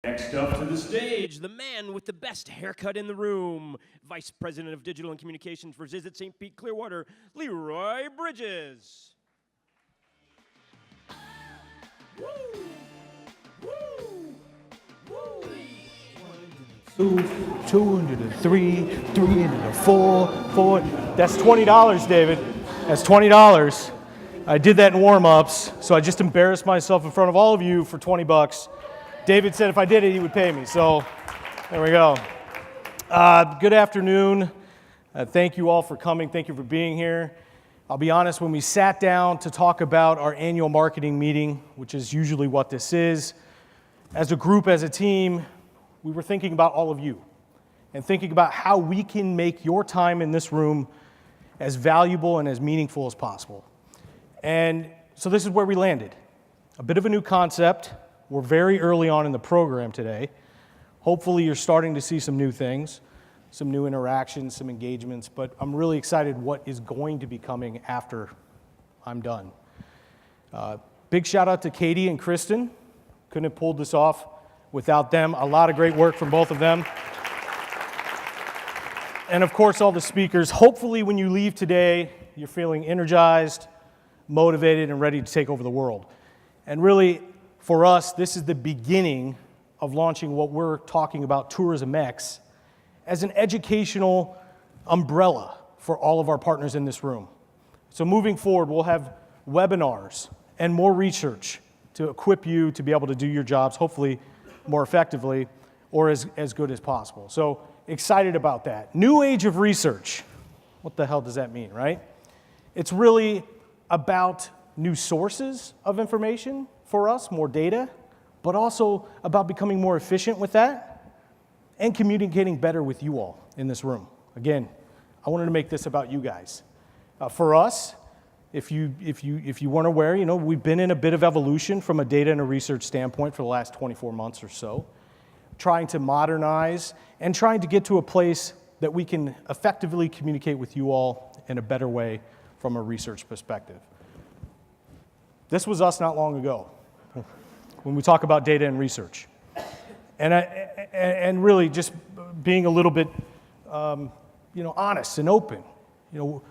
Next up to the stage, the man with the best haircut in the room, Vice President of Digital and Communications for Visit St. Pete-Clearwater, Leroy Bridges. Woo! Woo! Woo! 2 into the 3, 3 into the 4, 4. That's $20, David. That's $20. I did that in warm-ups, so I just embarrassed myself in front of all of you for 20 bucks. David said if I did it, he would pay me, so there we go. Good afternoon. Thank you all for coming. Thank you for being here. I'll be honest, when we sat down to talk about our annual marketing meeting, which is usually what this is, as a group, as a team, we were thinking about all of you and thinking about how we can make your time in this room as valuable and as meaningful as possible. And so this is where we landed. A bit of a new concept. We're very early on in the program today. Hopefully you're starting to see some new things, some new interactions, some engagements, but I'm really excited what is going to be coming after I'm done. Big shout out to Katie and Kristen. Couldn't have pulled this off without them. A lot of great work from both of them. And of course, all the speakers. Hopefully when you leave today, you're feeling energized, motivated, and ready to take over the world. And really, for us, this is the beginning of launching what we're talking about, TOURISMx, as an educational umbrella for all of our partners in this room. So moving forward, we'll have webinars and more research to equip you to be able to do your jobs, hopefully more effectively or as good as possible. So excited about that. New age of research. What the hell does that mean, right? It's really about new sources of information for us, more data, but also about becoming more efficient with that and communicating better with you all in this room. Again, I wanted to make this about you guys. For us, if you weren't aware, you know, we've been in a bit of evolution from a data and a research standpoint for the last 24 months or so, trying to modernize and trying to get to a place that we can effectively communicate with you all in a better way from a research perspective. This was us not long ago when we talk about data and research. And really just being a little bit honest and open. You know,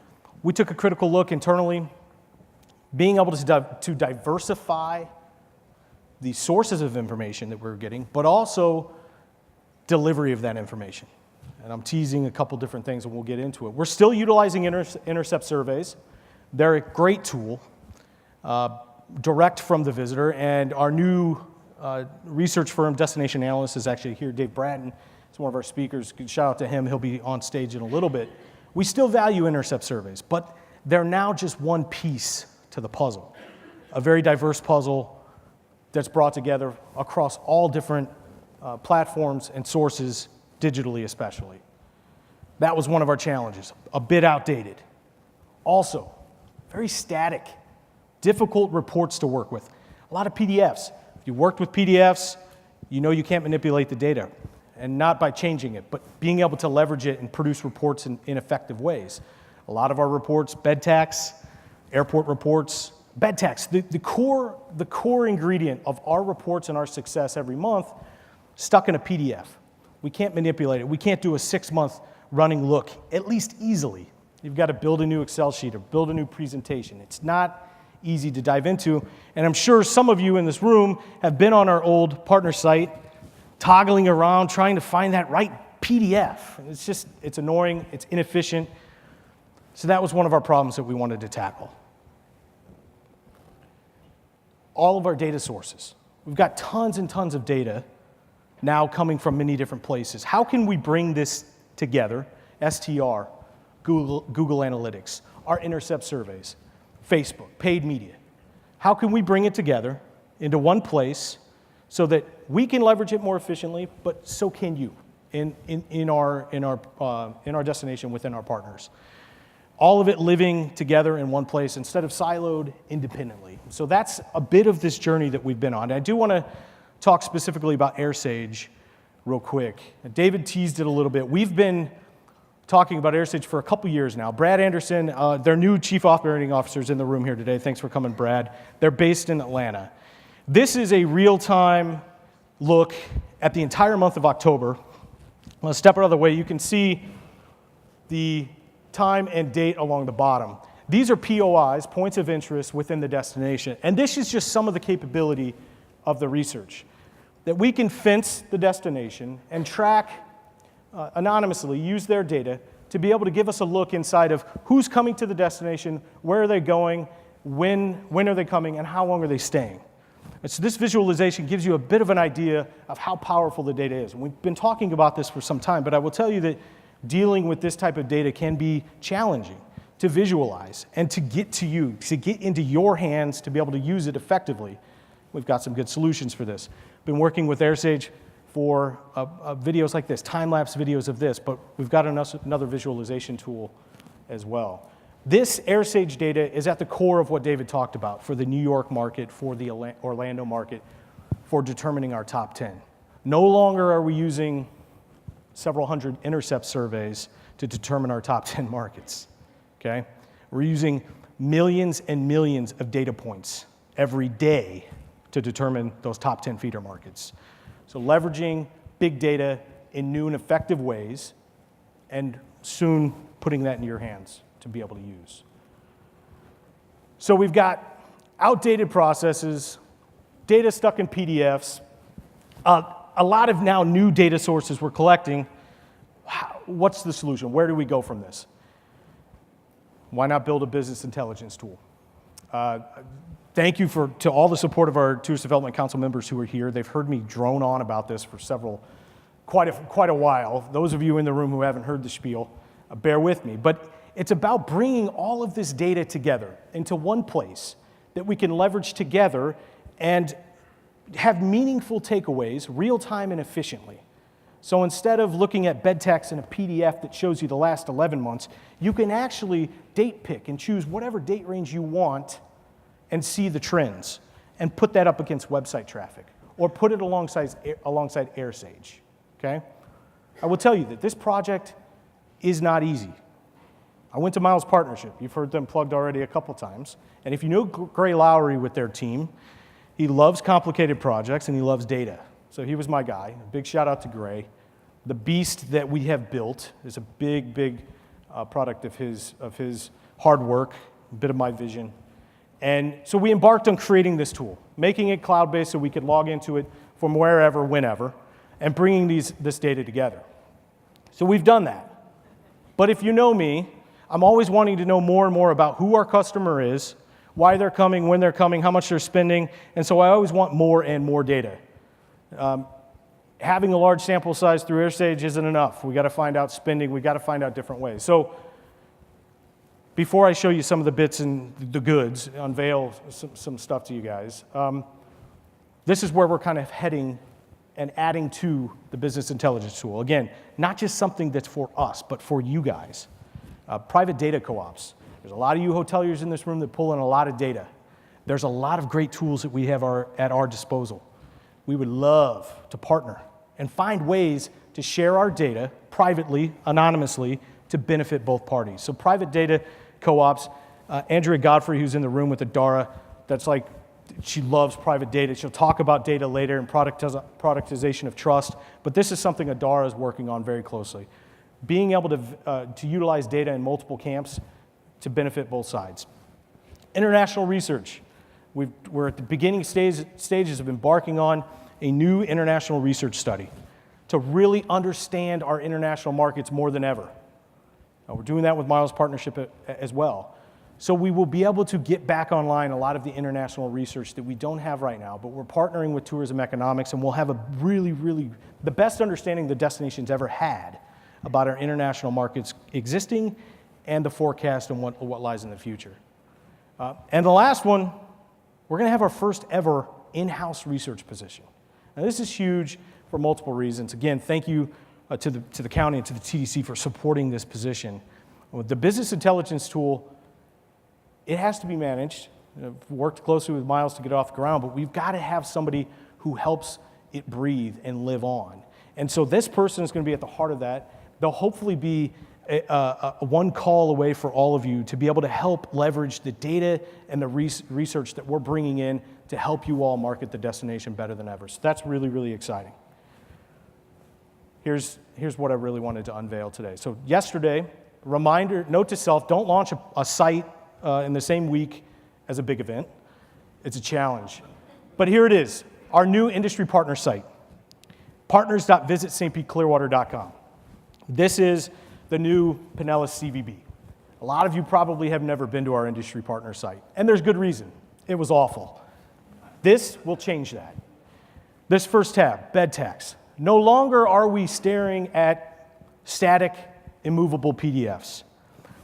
we took a critical look internally, being able to diversify the sources of information that we're getting, but also delivery of that information. And I'm teasing a couple different things and we'll get into it. We're still utilizing intercept surveys. They're a great tool. Direct from the visitor, and our new research firm, Destination Analyst, is actually here. Dave Bratton is one of our speakers. Shout out to him. He'll be on stage in a little bit. We still value intercept surveys, but they're now just one piece to the puzzle, a very diverse puzzle that's brought together across all different platforms and sources, digitally especially. That was one of our challenges, a bit outdated. Also, very static. Difficult reports to work with. A lot of PDFs. If you worked with PDFs, you know you can't manipulate the data, and not by changing it, but being able to leverage it and produce reports in effective ways. A lot of our reports, bed tax, airport reports, bed tax, the core ingredient of our reports and our success every month, stuck in a PDF. We can't manipulate it. We can't do a 6-month running look, at least easily. You've got to build a new Excel sheet or build a new presentation. It's not easy to dive into, and I'm sure some of you in this room have been on our old partner site, toggling around, trying to find that right PDF. It's annoying, it's inefficient, so that was one of our problems that we wanted to tackle. All of our data sources. We've got tons and tons of data now coming from many different places. How can we bring this together? STR, Google Analytics, our intercept surveys, Facebook, paid media. How can we bring it together into one place so that we can leverage it more efficiently, but so can you in our destination within our partners? All of it living together in one place instead of siloed independently. So that's a bit of this journey that we've been on. I do want to talk specifically about AirSage real quick. David teased it a little bit. We've been talking about AirSage for a couple years now. Brad Anderson, their new chief operating officer's in the room here today. Thanks for coming, Brad. They're based in Atlanta. This is a real-time look at the entire month of October. Let's step out of the way. You can see the time and date along the bottom. These are POIs, points of interest within the destination. And this is just some of the capability of the research. That we can fence the destination and track anonymously, use their data to be able to give us a look inside of who's coming to the destination, where are they going, when are they coming, and how long are they staying. And so this visualization gives you a bit of an idea of how powerful the data is. And we've been talking about this for some time, but I will tell you that dealing with this type of data can be challenging to visualize and to get to you, to get into your hands to be able to use it effectively. We've got some good solutions for this. Been working with AirSage for videos like this, time-lapse videos of this, but we've got another visualization tool as well. This AirSage data is at the core of what David talked about for the New York market, for the Orlando market, for determining our top 10. No longer are we using several hundred intercept surveys to determine our top 10 markets, okay? We're using millions and millions of data points every day to determine those top 10 feeder markets. So leveraging big data in new and effective ways, and soon putting that in your hands to be able to use. So we've got outdated processes, data stuck in PDFs, a lot of now new data sources we're collecting. What's the solution? Where do we go from this? Why not build a business intelligence tool? Thank you to all the support of our Tourist Development Council members who are here. They've heard me drone on about this for quite a while. Those of you in the room who haven't heard the spiel, bear with me. But it's about bringing all of this data together into one place that we can leverage together and have meaningful takeaways real-time and efficiently. So instead of looking at bed tax in a PDF that shows you the last 11 months, you can actually date pick and choose whatever date range you want and see the trends and put that up against website traffic or put it alongside AirSage, okay? I will tell you that this project is not easy. I went to Miles Partnership. You've heard them plugged already a couple times. And if you know Gray Lowry with their team, he loves complicated projects and he loves data. So he was my guy. A big shout out to Gray. The beast that we have built is a big product of his hard work, a bit of my vision. And so we embarked on creating this tool, making it cloud-based so we could log into it from wherever, whenever, and bringing this data together. So we've done that. But if you know me, I'm always wanting to know more and more about who our customer is, why they're coming, when they're coming, how much they're spending, and so I always want more and more data. Having a large sample size through AirSage isn't enough. We got to find out spending. We got to find out different ways. So before I show you some of the bits and the goods, unveil some stuff to you guys, this is where we're kind of heading and adding to the business intelligence tool. Again, not just something that's for us, but for you guys. Private data co-ops. There's a lot of you hoteliers in this room that pull in a lot of data. There's a lot of great tools that we have at our disposal. We would love to partner and find ways to share our data privately, anonymously, to benefit both parties. So private data co-ops, Andrea Godfrey, who's in the room with Adara, that's like, she loves private data. She'll talk about data later and productization of trust, but this is something Adara is working on very closely. Being able to utilize data in multiple camps to benefit both sides. International research. We're at the beginning stages of embarking on a new international research study to really understand our international markets more than ever. We're doing that with Miles Partnership as well. So we will be able to get back online a lot of the international research that we don't have right now, but we're partnering with Tourism Economics, and we'll have a really, the best understanding the destination's ever had about our international markets existing and the forecast and what lies in the future. And the last one, we're going to have our first ever in-house research position. Now this is huge for multiple reasons. Again, thank you to the county and to the TDC for supporting this position. With the business intelligence tool, it has to be managed. I've worked closely with Miles to get it off the ground, but we've got to have somebody who helps it breathe and live on. And so this person is going to be at the heart of that. They'll hopefully be a one call away for all of you to be able to help leverage the data and the research that we're bringing in to help you all market the destination better than ever. So that's really exciting. here's what I really wanted to unveil today. So yesterday, reminder, note to self, don't launch a site in the same week as a big event. It's a challenge. But here it is, our new industry partner site, partners.visitstpclearwater.com. This is the new Pinellas CVB. A lot of you probably have never been to our industry partner site, and there's good reason. It was awful. This will change that. This first tab, bed tax. No longer are we staring at static, immovable PDFs.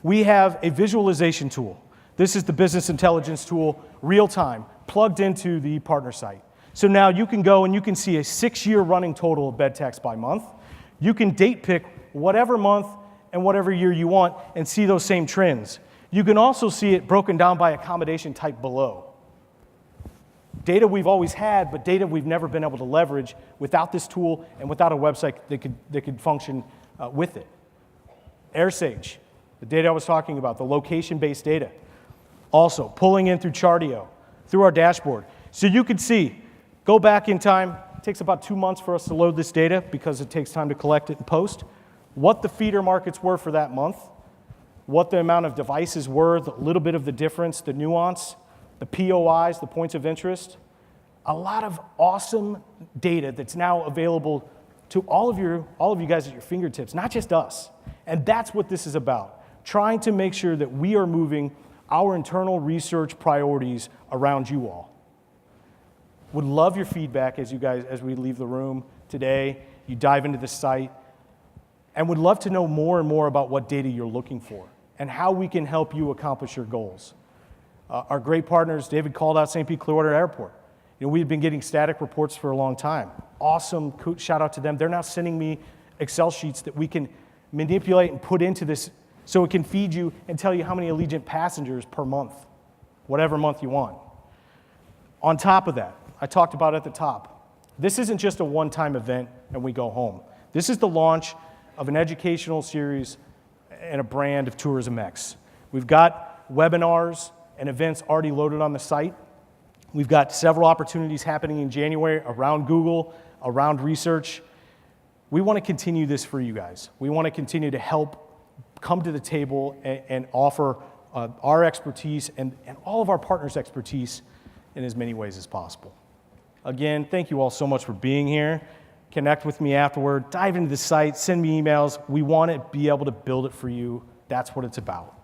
We have a visualization tool. This is the business intelligence tool, real time, plugged into the partner site. So now you can go and you can see a 6-year running total of bed tax by month. You can date pick whatever month and whatever year you want and see those same trends. You can also see it broken down by accommodation type below. Data we've always had, but data we've never been able to leverage without this tool and without a website that could function with it. AirSage, the data I was talking about, the location-based data. Also, pulling in through Chartio, through our dashboard. So you can see, go back in time, it takes about 2 months for us to load this data because it takes time to collect it and post, what the feeder markets were for that month, what the amount of devices were, the little bit of the difference, the nuance, the POIs, the points of interest. A lot of awesome data that's now available to all of you guys at your fingertips, not just us. And that's what this is about, trying to make sure that we are moving our internal research priorities around you all. Would love your feedback as we leave the room today, you dive into the site, and would love to know more and more about what data you're looking for and how we can help you accomplish your goals. Our great partners, David called out St. Pete-Clearwater Airport. You know, we've been getting static reports for a long time. Awesome, shout out to them. They're now sending me Excel sheets that we can manipulate and put into this so it can feed you and tell you how many Allegiant passengers per month, whatever month you want. On top of that, I talked about at the top, this isn't just a one-time event and we go home. This is the launch of an educational series and a brand of TOURISMx. We've got webinars and events already loaded on the site. We've got several opportunities happening in January around Google, around research. We want to continue this for you guys. We want to continue to help come to the table and offer our expertise and all of our partners' expertise in as many ways as possible. Again, thank you all so much for being here. Connect with me afterward, dive into the site, send me emails. We want to be able to build it for you. That's what it's about.